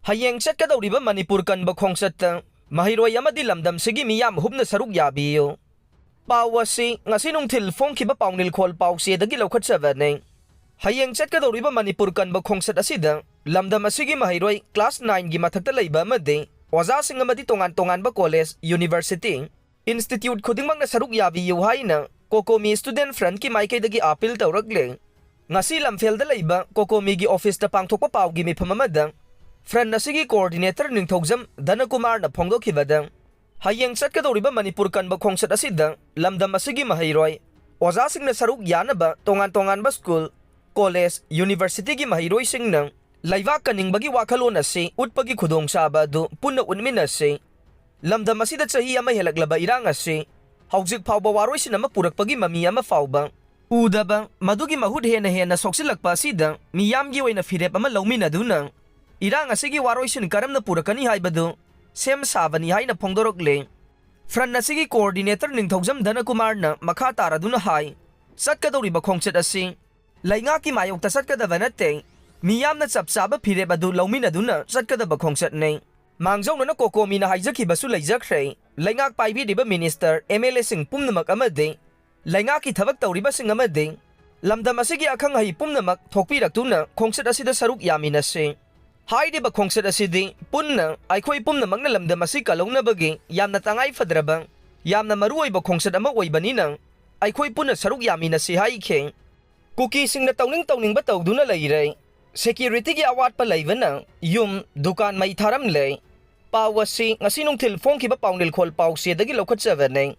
Hayeng Chatkadouriba Manipur Kanba Khongchatta Maheiroi Amadi Lamdamsigi Miyam Hupna Saruk Yabiyu Pawasi ngasi nungthil phongkhiba pawnil khol pawse dagi lokhatchabane Hayeng Chatkadouriba Manipur Kanba Khongchatta asida Lamdamsigi Maheiroi class 9 gi mathakta leiba amade oja sing amadi tongan ba college university institute khudingmangna Saruk Yabiyu haina kokomi student front ki maikei dagi appeal tawrakle ngasi lamfel da leiba kokomi gi office ta pangthokpa pawgi mifam amada Friend Asigi coordinator Ningthokjam Dhanakumar na phongdokhibada Hayeng Chatkadouriba Manipur Kanba Khongchatta asida Lamdamsigi Maheiroi oja singna saruk yanaba tongan ba school college university gi Maheiroi singna laiwa kaningbagi wakhalon ase utpagi khudongchaba du punna unminase Lamdamasida chahi ama helaklaba irang ase haujik phawba waroisinama purakpagi mami ama fawba udaba madugi mahut hena soksilakpa asida miyamgi oina firep ama lawminaduna Irang asigi waroisin karamna purakani haibadu sem savani haina phongdorokle Fran asigi coordinator Ningthokjam Dhanakumar na makha taraduna hai Chatkadouriba Khongchatta asi lainga ki mayokta chatkadaba natte miyamna chapchaba phirebadu lawminaduna chatkadaba khongchatta nei mangjongna kokomi na haijakhibasu leijakhrei laingak paibiriba minister MLA sing pumnamak amade lainga ki thabak tawriba sing amade lamdam asigi akhang hai pumnamak thokpiraktuna Khongchatta asida saruk yaminase Hairiba Khongchatta asidi punna aikhoi pumnamakna lamdamasi kalongnabagi yamna tangai fadraba yamna maruoiba Khongchatta ama oibanina aikhoi punna saruk yaminasi haikhe Kukisingna Touning-Touningba Touduna Leire security gi Awatpa Leibana yum Dukan mai Tharamle pawasi ngasi nungthil phongkhiba pawnil khol pawse dagi lokhatchabane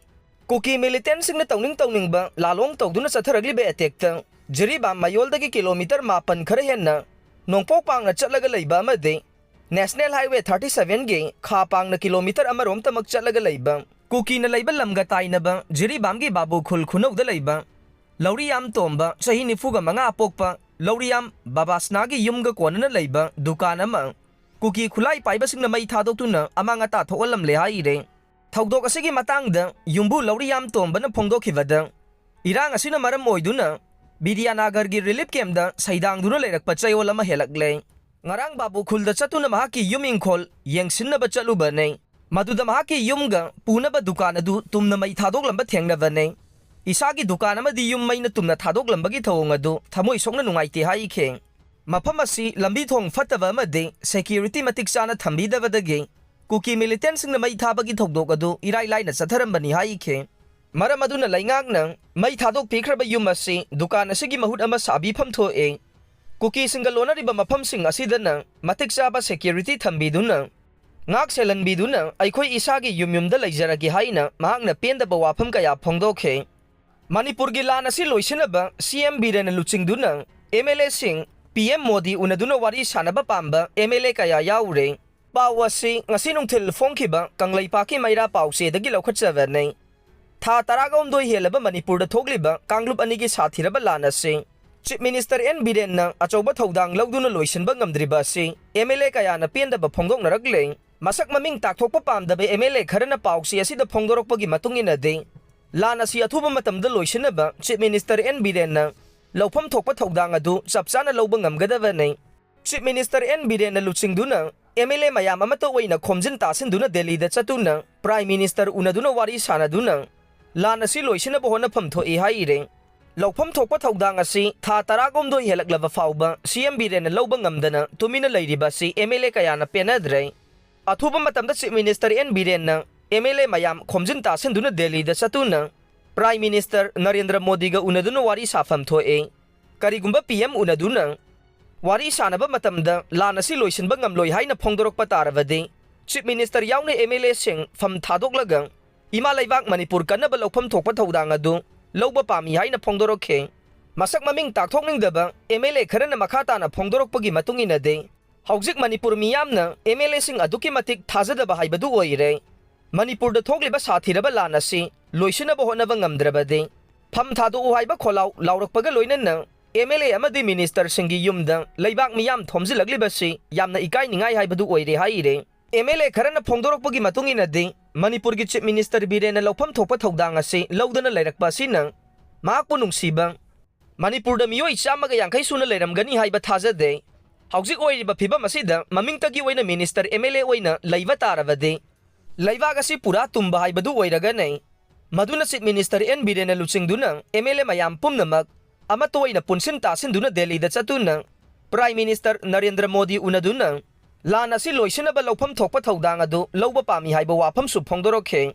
Kuki militant singna Touning-Touningba lalong Touduna chatharaglibe attack ta jiriba mayol dagi kilometer 9 khara henna Nongpok pang na chatlaga leiba amade National Highway 37 gi kha pang na kilometer amarom tamak chatlaga leiba Kuki na leiba lamga tainaba jiribam gi babu khul khunau da leiba Lauriyam tomba chahi nifuga manga apokpa Lauriyam babasnagi yumga kwanana leiba dukan ama Kuki khulai paiba singna mai thadoktuna amanga ta tholam le haire Thaudok asigi matangda yumbu Lauriyam tomba na phongdokhibada Irang asina maram oiduna Biryanagar gi relief camp da saidang duna leirakpa chayol ama helakle ngarang babu khulda chatuna mahaki yuming khol yengsinnaba chaluba nei maduda mahaki yumga punaba dukan adu tumna mai thadoklamba thengnaba nei isagi dukan amadi yum maina tumna thadoklambagi thawong adu thamoi sokna nungaite haikhe mafam asi lambi thong fataba amade security matik chana thambidabadagi kuki militant singna mai thabagi thokdok adu irai laina chatharambani haikhe Maram aduna laingakna mai thadok pikraba yum asi dukan asigi mahut ama sabifam thoe Kuki singalona riba mafam sing asidana matik chaba security thambiduna ngak selanbiduna aikhoi isagi yumyumda leijaragi haina mahakna pendaba wafam kaya phongdokhe Manipur gi lan asi Loisinnaba CM Biren Luchingduna MLA sing PM Modi Unnaduna Wari Sannaba Pamba MLA kaya yaure pawasi ngasi nungthil phongkhiba kangleipaki maira pawse dagi lokhatchabane Tha taragomdoi helaba Manipur da Thokliba Kanglup anigi sathiraba lanase Chief Minister N Biren na achoba thodang lawduna Loisinnaba ngamdriba si MLA kaya na pendaba phongdoknarakle masak maming takthokpa pamdaba MLA kharana pawse asida phongdorokpagi matungina de lanasi athuba matamda Loisinnaba Chief Minister N Biren na lawpham thokpa thodang adu chapchana lawba ngamgadaba nei Chief Minister N Biren na Luchingduna MLA mayam amato oina khomjin tasinduna Delhi da chatuna Prime Minister Unnaduna Wari sanaduna Lanasi Loisinnaba honafam thoi haire lawpham thokpa thodang asi tha taragomdoi helaklaba fawba CM Biren na lawba ngamdana tumina leiriba si MLA kayana penadre athuba matamda Chief Minister N Biren na MLA mayam khomjin tasinduna Delhi da chatuna Prime Minister Narendra Modi ga Unnaduna Wari safam thoe karigumba PM Unnaduna Wari sanaba matamda lanasi Loisinnaba ngamloi haina phongdorokpa tarabade Chief Minister yauna MLA sing fam thadoklaga Ima laibak Manipur Kanba lawpham thokpa thodang adu lawba pami haina phongdorokhe masak maming takthokningdaba MLA kharana makha tana phongdorokpagi matungina de haujik Manipur miyamna MLA sing aduki matik thajadaba haibadu oire Manipur da thokliba sathiraba lanasi Loisinnaba honaba ngamdrabade pham thadu uhaiba kholau laurakpaga loinana MLA amadi minister singi yumda laibak miyam thomjilaglibasi yamna ikai ningai haibadu oire haire MLA kharana phongdorokpagi matungina de Manipur gi Chief Minister Biren na lawpham thokpa thodang asi lawdana leirakpa sina mahakpu nungsiba Manipur da miyoi chamaga yankai suna leiramgani haiba thajade Hauzik oiriba phibam asida mamingtagi oina minister MLA oina leiba tarabadi leibaga si pura tumba haibadu oiraga nei maduna chief minister N Biren Luchingduna MLA mayam pumnamak amato oina punsin tasinduna Delhi da chatuna Prime Minister Narendra Modi Unnaduna lana si Loisinnaba lawpham thokpa thodang adu lawba pami haiba wafam su phongdorokhe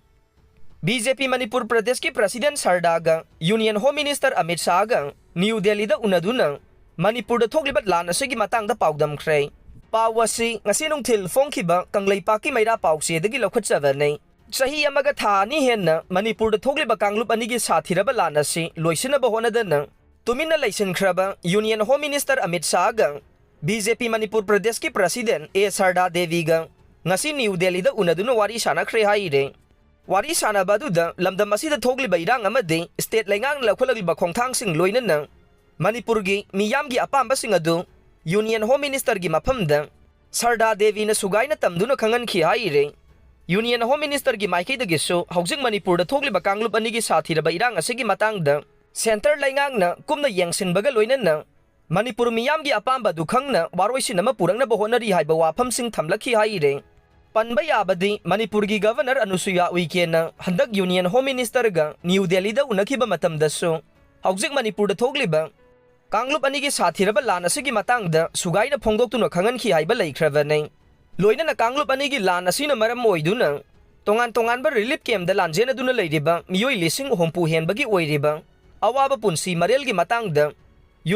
BJP Manipur Pradesh ki President Sardaga Union Home Minister Amit Shah ga New Delhi da Unnaduna Manipur da Thokliba lan asigi matang da paudam khre pawasi ngasi nungthil phongkhiba kanglaipa ki maira pawse dagi lokhatchawa nei chahi amaga tha ni henna Manipur da Thokliba kanglup ani gi sathiraba lan asi Loisinnaba honadana tumina laisin khraba Union Home Minister Amit Shah ga BJP Manipur Pradesh ki President A Sarda Devi ga ngasi New Delhi da Unnaduna wari sana khre haire wari sana baduda Lamdamsigi Thokliba irang amadi state laingang lakholagiba khongthang sing loinana Manipur gi Miyam gi apamba sing adu Union Home Minister gi maphamda Sarda Devi na sugaina tamduna khangan khi haire Union Home Minister gi maikei da gisu hauzik Manipur da Thokliba kanglup ani gi sathiraba irang asigi matangda center laingang na kumna yengsin baga loinana Manipur Miyam gi apamba du khangna Waroisinama purangna bahonari haiba wafam sing thamlakhi haire Panba yabadi Manipur gi Governor Anusuya Uikena handak Union Home Minister ga New Delhi da unakhiba matamda su hauzik Manipur da Thokliba kanglup ani gi sathiraba lan asigi matangda sugaina phongdoktuna khangan khi haiba leikhrawa nei loinana kanglup ani gi lan asina maram oiduna tongan ba relief camp da lanjena duna leiriba miyoi lising hompu henbagi oiriba awaba punsi marel gi matangda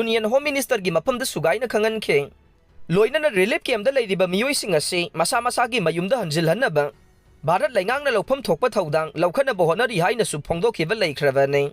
Union Home Minister gi mapamda sugaina khangan khe loinana relief camp da leiriba miyoi sing ase masa gi mayumda hanjilhanaba Bharat laingang na lawpham thokpa thodang lawkhana bohonari haina su phongdokhiba leikhrawa nei